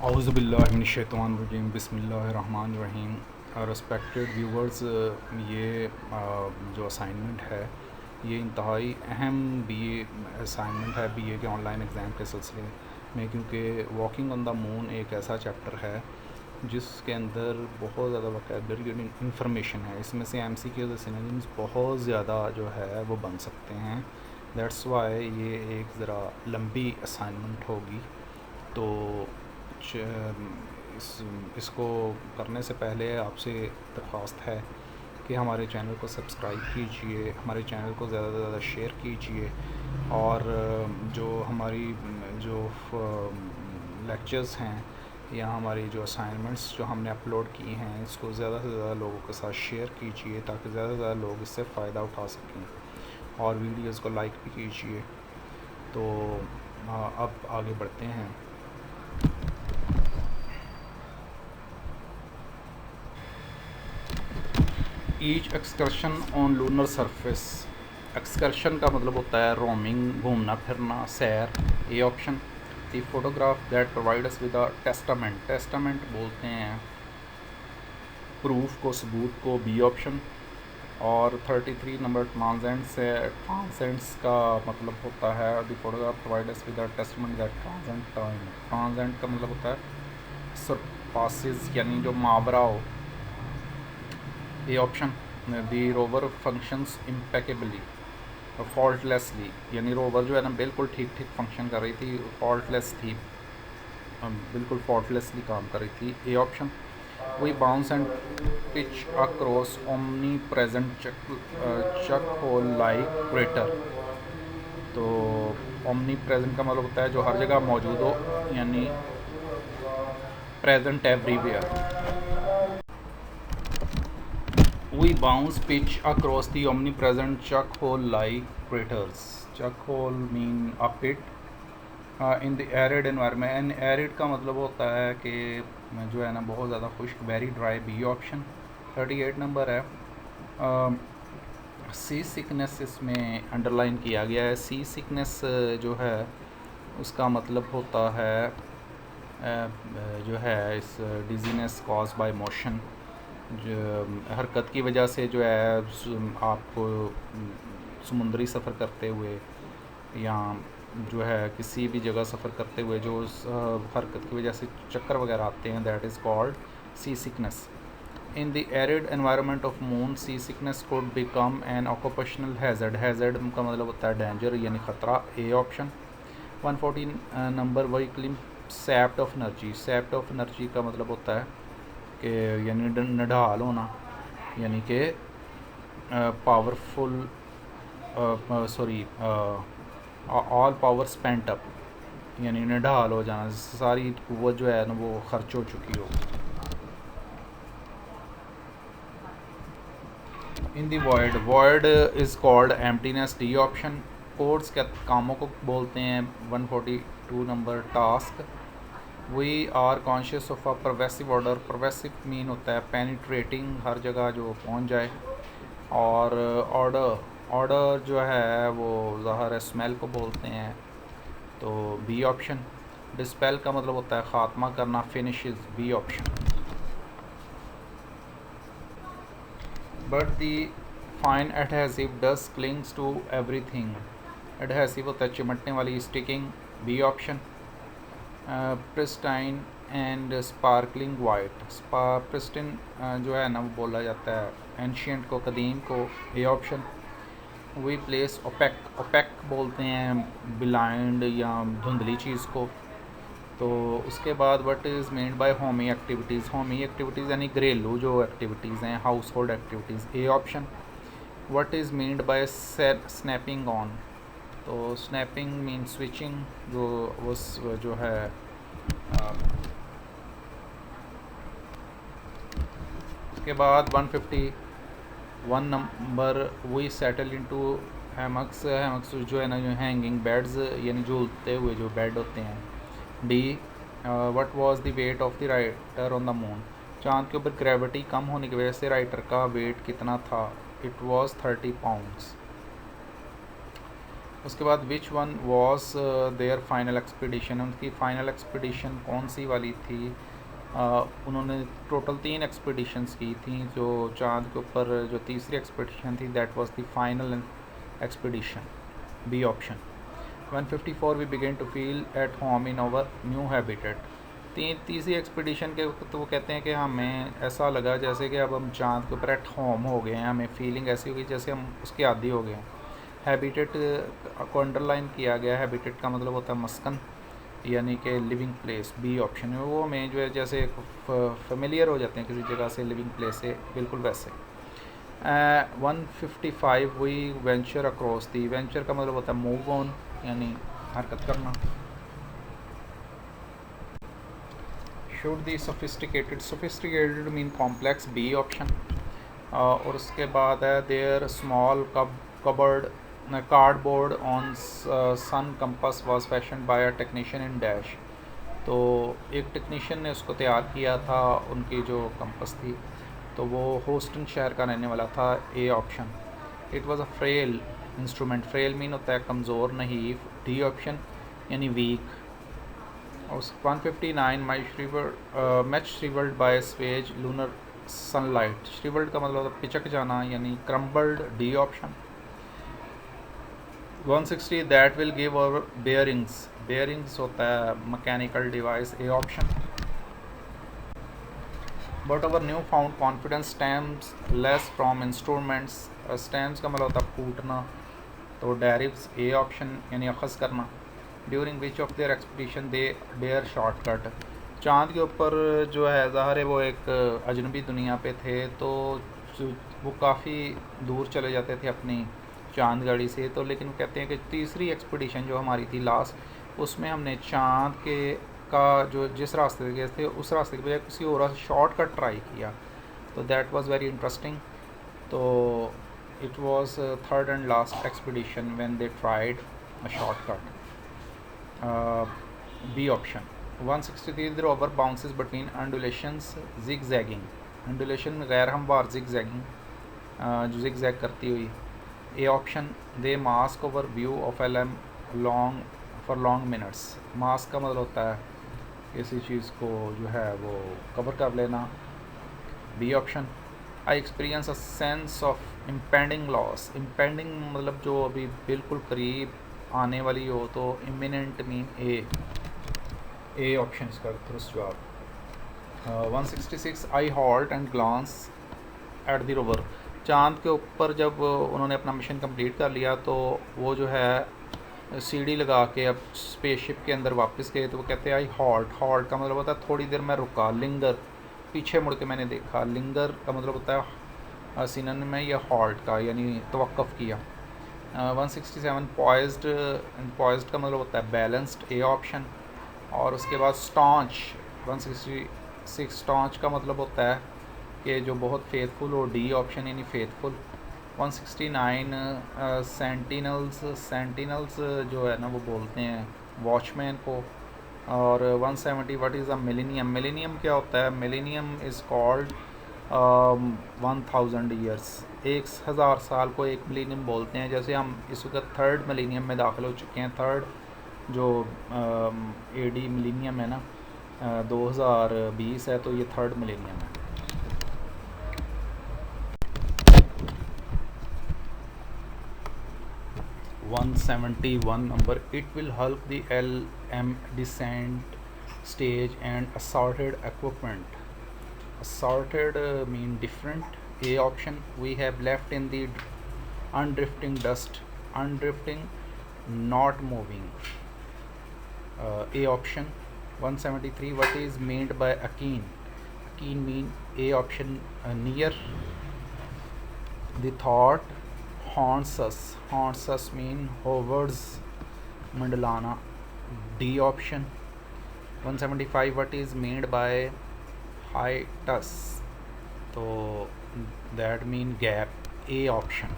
औज़ुबिल्लाहिमिनश्शैतानिर्रजीम बिस्मिल्लाहिर्रहमानिर्रहीम। Respected viewers, ये जो असाइनमेंट है ये इंतहाई अहम बीए असाइनमेंट है बीए के ऑनलाइन एग्ज़ाम के सिलसिले में, क्योंकि वॉकिंग ऑन द मून एक ऐसा चैप्टर है जिसके अंदर बहुत ज़्यादा वोकैबुलरी इंफॉर्मेशन है। इसमें से एमसीक्यूज़ और सिनोनिम्स बहुत ज़्यादा जो है वो बन सकते हैं। दैट्स वाई ये एक ज़रा लंबी असाइनमेंट होगी। तो इसको करने से पहले आपसे दरख्वास्त है कि हमारे चैनल को सब्सक्राइब कीजिए, हमारे चैनल को ज़्यादा से ज़्यादा शेयर कीजिए, और जो हमारी जो लेक्चर्स हैं या हमारी जो असाइनमेंट्स जो हमने अपलोड की हैं इसको ज़्यादा से ज़्यादा लोगों के साथ शेयर कीजिए ताकि ज़्यादा से ज़्यादा लोग इससे फ़ायदा उठा सकें, और वीडियोज़ को लाइक भी कीजिए। तो अब आगे बढ़ते हैं। Each excursion on lunar surface. Excursion का मतलब होता है रोमिंग, घूमना फिरना, सैर। A option. The photograph that provide us with a testament. Testament बोलते हैं प्रूफ को, सबूत को। B option. और 33 नंबर ट्रांसेंड्स है। ट्रांसेंड्स का मतलब होता है the photograph provide us with a testament that transcend time. Transcend का मतलब होता है सरपासेस, यानी जो मावरा हो। A option. The rover functions impeccably faultlessly, यानी रोवर जो है ना बिल्कुल ठीक ठीक फंक्शन कर रही थी, फॉल्टलेस थी, बिल्कुल फॉल्टलेसली काम कर रही थी। A option. We bounce and pitch across omnipresent chuck hole like crater. तो ओमनी प्रेजेंट का मतलब होता है जो हर जगह मौजूद हो, यानी present everywhere. We bounce pitch across the omnipresent chuck hole like craters. Chuck hole mean a pit in the arid environment. And arid का मतलब होता है कि जो है ना बहुत ज़्यादा खुश्क, very dry. B option. 38 number है। सी सिकनेस इसमें अंडरलाइन किया गया है। सी सिकनेस जो है उसका मतलब होता है जो है इस डिजीनेस कॉज बाय मोशन, जो हरकत की वजह से जो है आपको समुद्री सफ़र करते हुए या जो है किसी भी जगह सफ़र करते हुए जो हरकत की वजह से चक्कर वगैरह आते हैं, that is called sea sickness. In the arid environment of moon sea sickness could become an occupational hazard. Hazard का मतलब होता है डेंजर, यानी ख़तरा। A option. 114 नंबर व्हीकलिंग sapped of energy. Sapped of energy का मतलब होता है कि यानी निढाल होना, यानी कि powerful, sorry, all power spent up, यानी निढाल हो जाना, सारी कुव्वत जो है ना वो खर्च हो चुकी हो। In the void. Void is called emptiness. D option. कोड्स के कामों को बोलते हैं। 142 number task. We are conscious of a pervasive order. Pervasive mean होता है पेनिट्रेटिंग, हर जगह जो पहुंच जाए। और ऑर्डर जो है वो ज़ाहिर है स्मेल को बोलते हैं। तो बी ऑप्शन। डिस्पेल का मतलब होता है ख़ात्मा करना, finishes. B option. But the fine adhesive dust clings to everything. Adhesive होता है चिमटने वाली, sticking. B option. Pristine and sparkling white. Pristine जो है ना वो बोला जाता है एंशियंट को, कदीम को। A option. We place opaque. Opaque बोलते हैं ब्लाइंड या धुंधली चीज़ को। तो उसके बाद what is mean by Homi activities. Homi activities यानी घरेलू जो एक्टिविटीज़ हैं, house hold activities. A option. What is meant by snapping on. तो स्नैपिंग मीन स्विचिंग, जो उस जो है उसके बाद 151 नंबर वी सेटल इनटू हैमक्स। हैमक्स जो है ना जो हैंगिंग बेड्स, यानी झूलते हुए जो बेड होते हैं। D what was the weight of the writer on the moon. चाँद के ऊपर ग्रेविटी कम होने की वजह से राइटर का वेट कितना था। It was 30 pounds. उसके बाद which one was there final expedition, उनकी फाइनल एक्सपीडिशन कौन सी वाली थी। उन्होंने टोटल 3 एक्सपीडिशंस की थी, जो चाँद के ऊपर जो तीसरी एक्सपीडिशन थी that was the final expedition, B option. 154 we begin to feel at home in our new habitat, तीसरी एक्सपीडिशन के वक्त तो वो कहते हैं कि हमें ऐसा लगा जैसे कि अब हम चाँद के ऊपर एट होम हो गए हैं, हमें फीलिंग ऐसी होगी जैसे हम उसके आदी हो गए हैं। हैबिटेट को अंडरलाइन किया गया, हैबिटेट का मतलब होता है मस्कन यानी कि लिविंग प्लेस, बी ऑप्शन है। वो हमें जो है जैसे फेमिलियर हो जाते हैं किसी जगह से, लिविंग प्लेस से, बिल्कुल वैसे। 155 we venture across the, venture का मतलब होता है मूव ऑन यानी हरकत करना। Should the sophisticated mean complex, B option. और उसके बाद है there small cupboard cardboard on sun compass was fashion by a technician in dash, तो एक टेक्नीशियन ने उसको तैयार किया था, उनकी जो कंपस थी, तो वो होस्टन शहर का रहने वाला था, A option. It was a frail instrument, frail mean होता है कमज़ोर, नहीं, डी ऑप्शन यानी वीक। और 159 much shrivelled by savage lunar sunlight, shrivelled का मतलब पिचक जाना यानी crumbled, D option. 160 that will give our bearings, bearings होता है mechanical device, A option. But our new found confidence stems less from instruments, stems का मतलब होता है फूटना, तो डेरिव्स, ए ऑप्शन यानी अखज़ करना। During which of their expedition they dare shortcut, चाँद के ऊपर जो है ज़ाहिर है वो एक अजनबी दुनिया पे थे, तो वो काफ़ी दूर चले जाते थे अपनी चाँद गाड़ी से, तो लेकिन कहते हैं कि तीसरी एक्सपीडिशन जो हमारी थी लास्ट, उसमें हमने चाँद के का जो जिस रास्ते से गए थे उस रास्ते के बजाय किसी और शॉर्टकट ट्राई किया, तो दैट वाज वेरी इंटरेस्टिंग। तो it was third and last expedition when they tried a shortcut, B option. 163 the rover bounces between undulations zigzagging, undulation गैर हमवार जिग-जैगिंग, जो जिग-जैग करती हुई, A option. They mask over view of L M long for long minutes, mask का मतलब होता है किसी चीज़ को जो है वो कवर कर लेना, B option. I experience a sense of impending loss, impending मतलब जो अभी बिल्कुल करीब आने वाली हो, तो इमिनेंट मीन ए ऑप्शन इसका दुरुस्त जवाब। 166 I halt and glance at the rover, चाँद के ऊपर जब उन्होंने अपना मिशन कंप्लीट कर लिया तो वो जो है सीढ़ी लगा के अब स्पेसशिप के अंदर वापस गए, तो वो कहते हैं आई हॉल्ट, हॉल्ट का मतलब होता है थोड़ी देर मैं रुका, लिंगर पीछे मुड़ के मैंने देखा, लिंगर का मतलब होता है सिनोनिम में या हॉल्ट का यानी तवक्कुफ़ किया। 167 पॉइज्ड, पॉइज्ड का मतलब होता है बैलेंस्ड, ए ऑप्शन। और उसके बाद स्टॉन्च 166 स्टॉन्च का मतलब होता है कि जो बहुत फेथफुल हो, डी ऑप्शन यानी फेथफुल। 169 सेंटिनल्स, सेंटिनल्स जो है ना वो बोलते हैं वॉचमैन को। और 170 what is a millennium, millennium क्या होता है, मिलेनियम इज़ कॉल्ड 1000 ईयर्स, 1000 साल को एक मिलेनियम बोलते हैं। जैसे हम इस वक्त थर्ड मिलेनियम में दाखिल हो चुके हैं, थर्ड जो एडी मिलेनियम है ना 2020 है, तो ये थर्ड मिलेनियम है। One number, it will help the LM descent stage and assorted equipment, assorted mean different, a option। We have left in the undrifting dust, undrifting not moving, a option। 173 what is meant by akeen, akeen mean, a option near the thought, haunts us mean hovers mandalana, D option। 175 what is made by hiatus, तो that mean gap, A option।